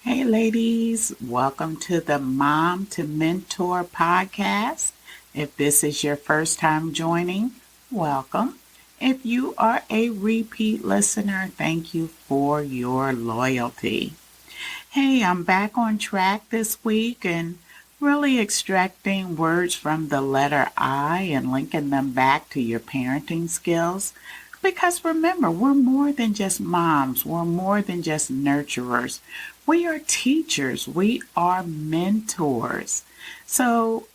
Hey, ladies, welcome to the Mom2Mentor podcast. If this is your first time joining, welcome. If you are a repeat listener, thank you for your loyalty. Hey, I'm back on track this week and really extracting words from the letter I and linking them back to your parenting skills. Because remember, we're more than just moms, we're more than just nurturers. We are teachers, we are mentors. So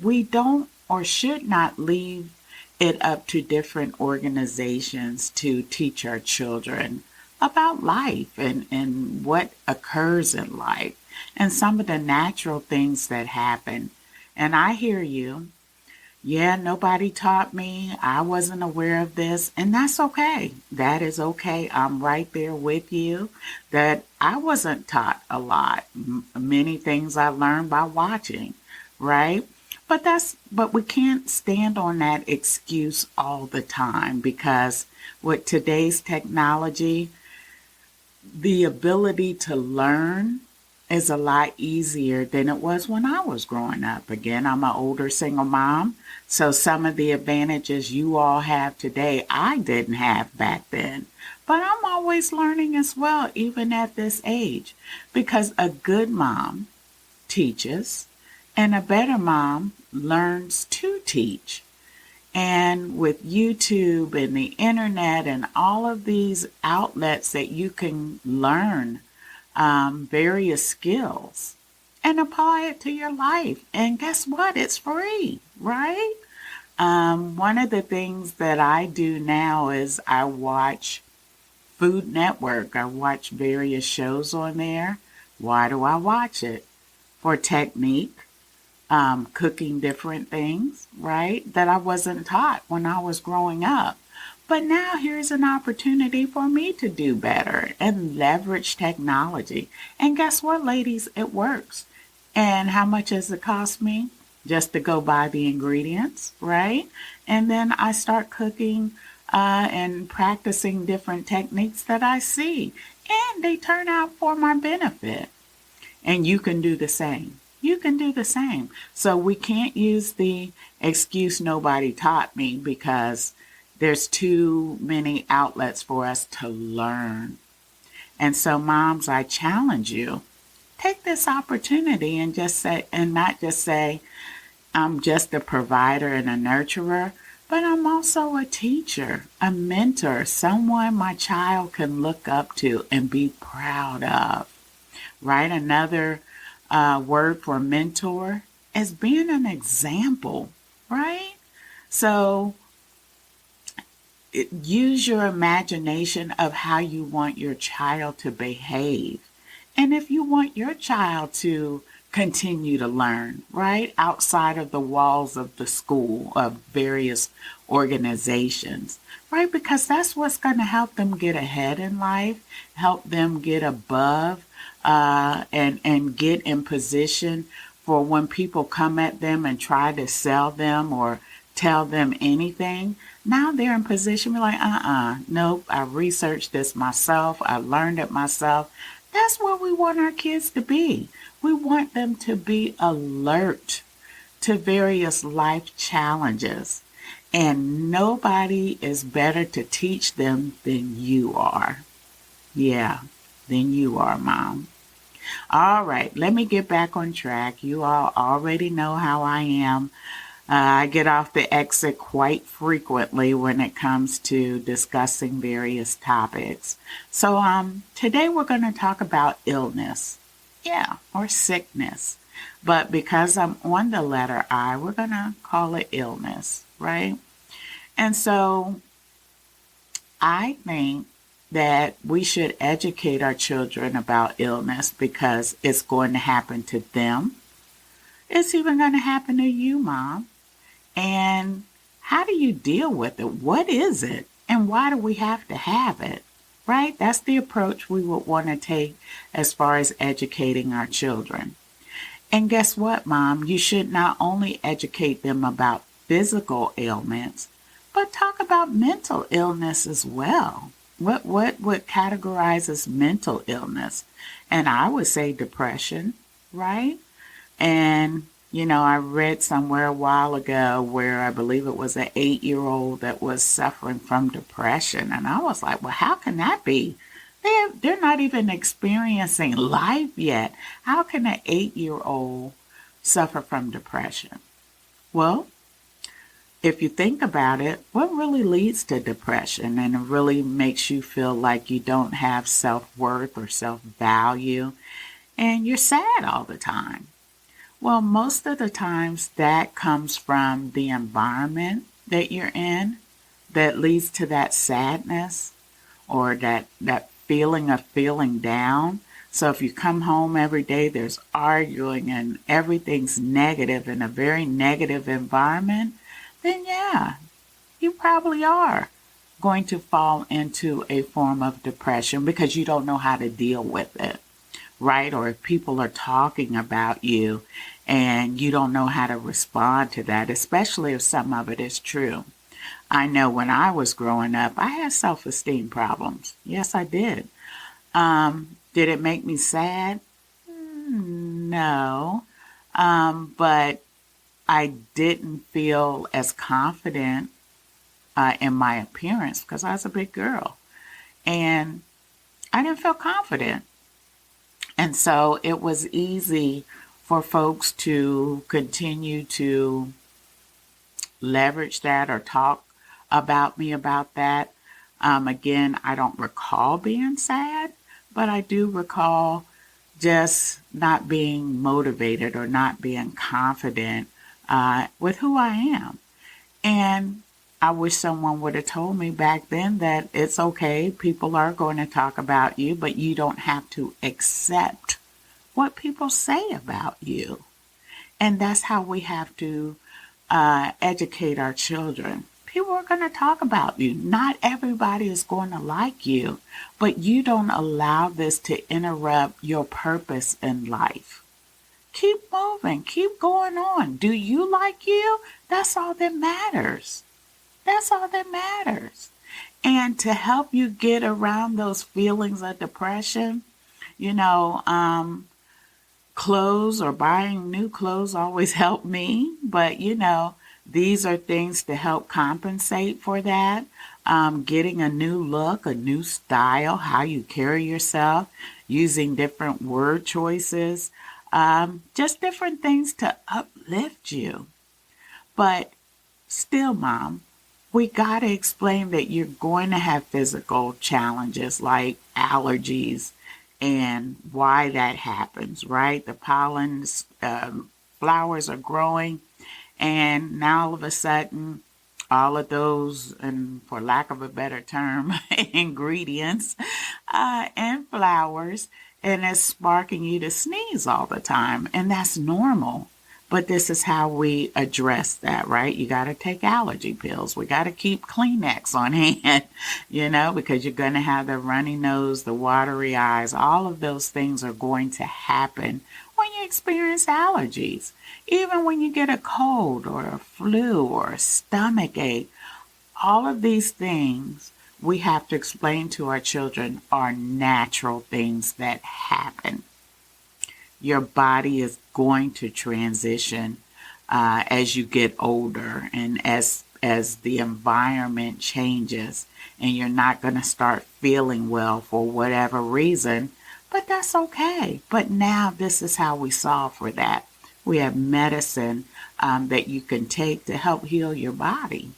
we don't or should not leave it up to different organizations to teach our children about life and what occurs in life and some of the natural things that happen. And I hear you. Yeah, nobody taught me. I wasn't aware of this, and that's okay. That is okay. I'm right there with you that I wasn't taught a lot. Many things I learned by watching, right? But we can't stand on that excuse all the time because with today's technology, the ability to learn is a lot easier than it was when I was growing up. Again, I'm an older single mom, so some of the advantages you all have today, I didn't have back then. But I'm always learning as well, even at this age, because a good mom teaches and a better mom learns to teach. And with YouTube and the internet and all of these outlets that you can learn various skills and apply it to your life. And guess what? It's free, right? One of the things that I do now is I watch Food Network. I watch various shows on there. Why do I watch it? For technique, cooking different things, right? That I wasn't taught when I was growing up. But now here's an opportunity for me to do better and leverage technology. And guess what, ladies? It works. And how much does it cost me? Just to go buy the ingredients, right? And then I start cooking and practicing different techniques that I see. And they turn out for my benefit. And you can do the same. You can do the same. So we can't use the excuse nobody taught me because there's too many outlets for us to learn. And so moms, I challenge you, take this opportunity and just say, and not just say, I'm just a provider and a nurturer, but I'm also a teacher, a mentor, someone my child can look up to and be proud of, right? Another word for mentor is being an example, right? So use your imagination of how you want your child to behave. And if you want your child to continue to learn, right, outside of the walls of the school, of various organizations, right, because that's what's going to help them get ahead in life, help them get above and get in position for when people come at them and try to sell them or tell them anything. Now they're in position to be like, nope, I researched this myself. I learned it myself. That's what we want our kids to be. We want them to be alert to various life challenges. And nobody is better to teach them than you are. Yeah, than you are, Mom. All right, let me get back on track. You all already know how I am. I get off the exit quite frequently when it comes to discussing various topics. So today we're going to talk about illness, or sickness. But because I'm on the letter I, we're going to call it illness, right? And so I think that we should educate our children about illness because it's going to happen to them. It's even going to happen to you, Mom. And how do you deal with it? What is it? And why do we have to have it? Right? That's the approach we would want to take as far as educating our children. And guess what, Mom? You should not only educate them about physical ailments, but talk about mental illness as well. What categorizes mental illness? And I would say depression, right? And, I read somewhere a while ago where I believe it was an 8-year old that was suffering from depression. And I was like, well, how can that be? They're not even experiencing life yet. How can an 8-year old suffer from depression? Well, if you think about it, what really leads to depression and it really makes you feel like you don't have self worth or self value and you're sad all the time? Well, most of the times that comes from the environment that you're in that leads to that sadness or that feeling of feeling down. So if you come home every day, there's arguing and everything's negative in a very negative environment, then yeah, you probably are going to fall into a form of depression because you don't know how to deal with it, right? Or if people are talking about you and you don't know how to respond to that, especially if some of it is true. I know when I was growing up, I had self esteem problems. Yes, I did. Did it make me sad? No. But I didn't feel as confident in my appearance because I was a big girl. And I didn't feel confident. And so it was easy for folks to continue to leverage that or talk about me about that. Again, I don't recall being sad, but I do recall just not being motivated or not being confident with who I am. And I wish someone would have told me back then that it's okay. People are going to talk about you, but you don't have to accept what people say about you. And that's how we have to educate our children. People are going to talk about you. Not everybody is going to like you, but you don't allow this to interrupt your purpose in life. Keep moving, keep going on. Do you like you? That's all that matters. That's all that matters. And to help you get around those feelings of depression, you know, clothes or buying new clothes always help me, but these are things to help compensate for that. Getting a new look, a new style, how you carry yourself, using different word choices, just different things to uplift you. But still, Mom, we got to explain that you're going to have physical challenges like allergies and why that happens, right? The pollens, flowers are growing, and now all of a sudden, all of those, and for lack of a better term, ingredients and flowers, and it's sparking you to sneeze all the time, and that's normal. But this is how we address that, right? You got to take allergy pills. We got to keep Kleenex on hand, because you're going to have the runny nose, the watery eyes. All of those things are going to happen when you experience allergies. Even when you get a cold or a flu or a stomach ache, all of these things we have to explain to our children are natural things that happen. Your body is going to transition as you get older and as the environment changes, and you're not going to start feeling well for whatever reason, but that's okay. But now this is how we solve for that. We have medicine that you can take to help heal your body,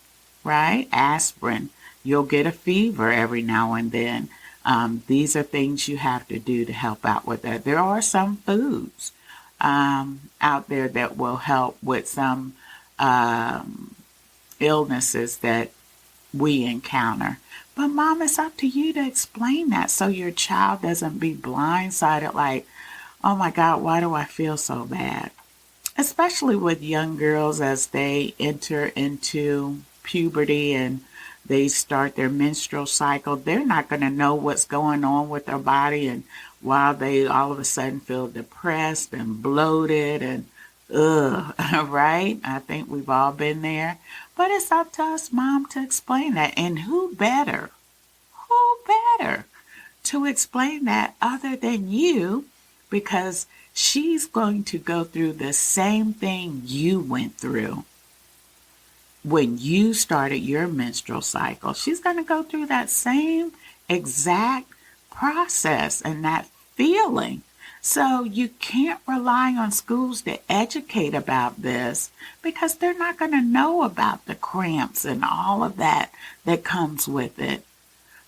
right? Aspirin. You'll get a fever every now and then. These are things you have to do to help out with that. There are some foods out there that will help with some illnesses that we encounter. But Mom, it's up to you to explain that so your child doesn't be blindsided like, oh my God, why do I feel so bad? Especially with young girls as they enter into puberty and they start their menstrual cycle, they're not going to know what's going on with their body. And while they all of a sudden feel depressed and bloated and right? I think we've all been there. But it's up to us, Mom, to explain that. And who better? Who better to explain that other than you, because she's going to go through the same thing you went through when you started your menstrual cycle. She's going to go through that same exact process and that feeling. So you can't rely on schools to educate about this, because they're not going to know about the cramps and all of that comes with it.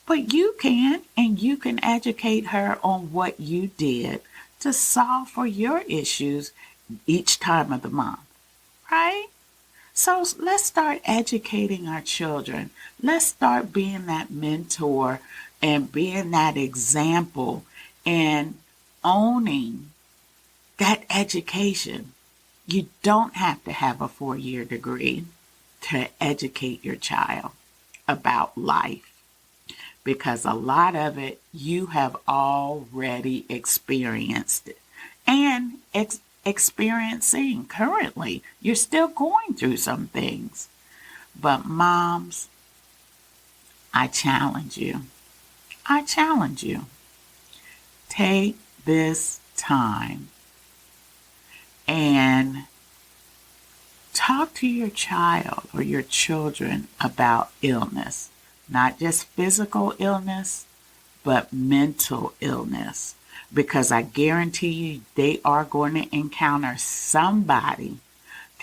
But you can, and you can educate her on what you did to solve for your issues each time of the month, right? So let's start educating our children. Let's start being that mentor and being that example and owning that education. You don't have to have a 4-year degree to educate your child about life, because a lot of it you have already experienced it and experiencing currently. You're still going through some things. But moms, I challenge you. Take this time and talk to your child or your children about illness. Not just physical illness, but mental illness. Because I guarantee you they are going to encounter somebody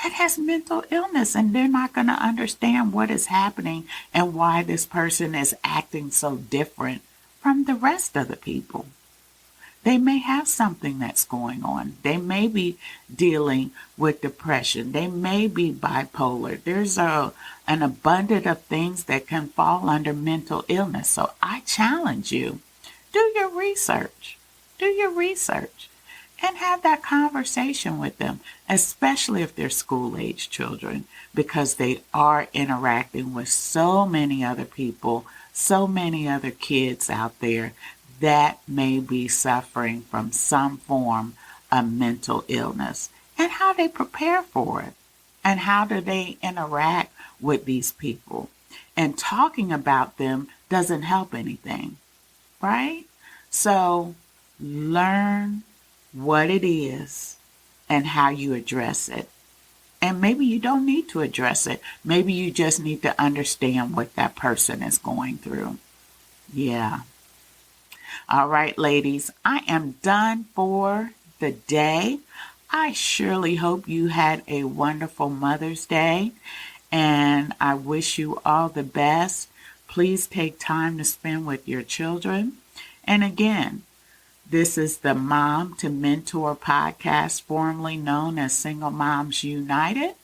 that has mental illness, and they're not going to understand what is happening and why this person is acting so different from the rest of the people. They may have something that's going on. They may be dealing with depression. They may be bipolar. There's an abundance of things that can fall under mental illness. So I challenge you, do your research. And have that conversation with them, especially if they're school-age children, because they are interacting with so many other people, so many other kids out there that may be suffering from some form of mental illness, and how they prepare for it, and how do they interact with these people. And talking about them doesn't help anything, right? So learn what it is and how you address it. And maybe you don't need to address it. Maybe you just need to understand what that person is going through. Yeah. All right, ladies, I am done for the day. I surely hope you had a wonderful Mother's Day, and I wish you all the best. Please take time to spend with your children. And again, this is the Mom2Mentor podcast, formerly known as Single Moms United.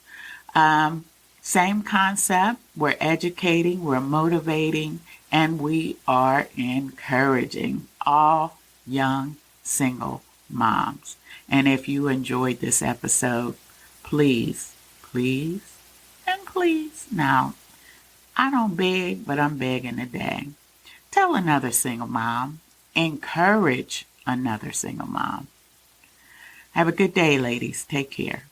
Same concept. We're educating, we're motivating, and we are encouraging all young single moms. And if you enjoyed this episode, please, now, I don't beg, but I'm begging today. Tell another single mom. Encourage another single mom. Have a good day, ladies. Take care.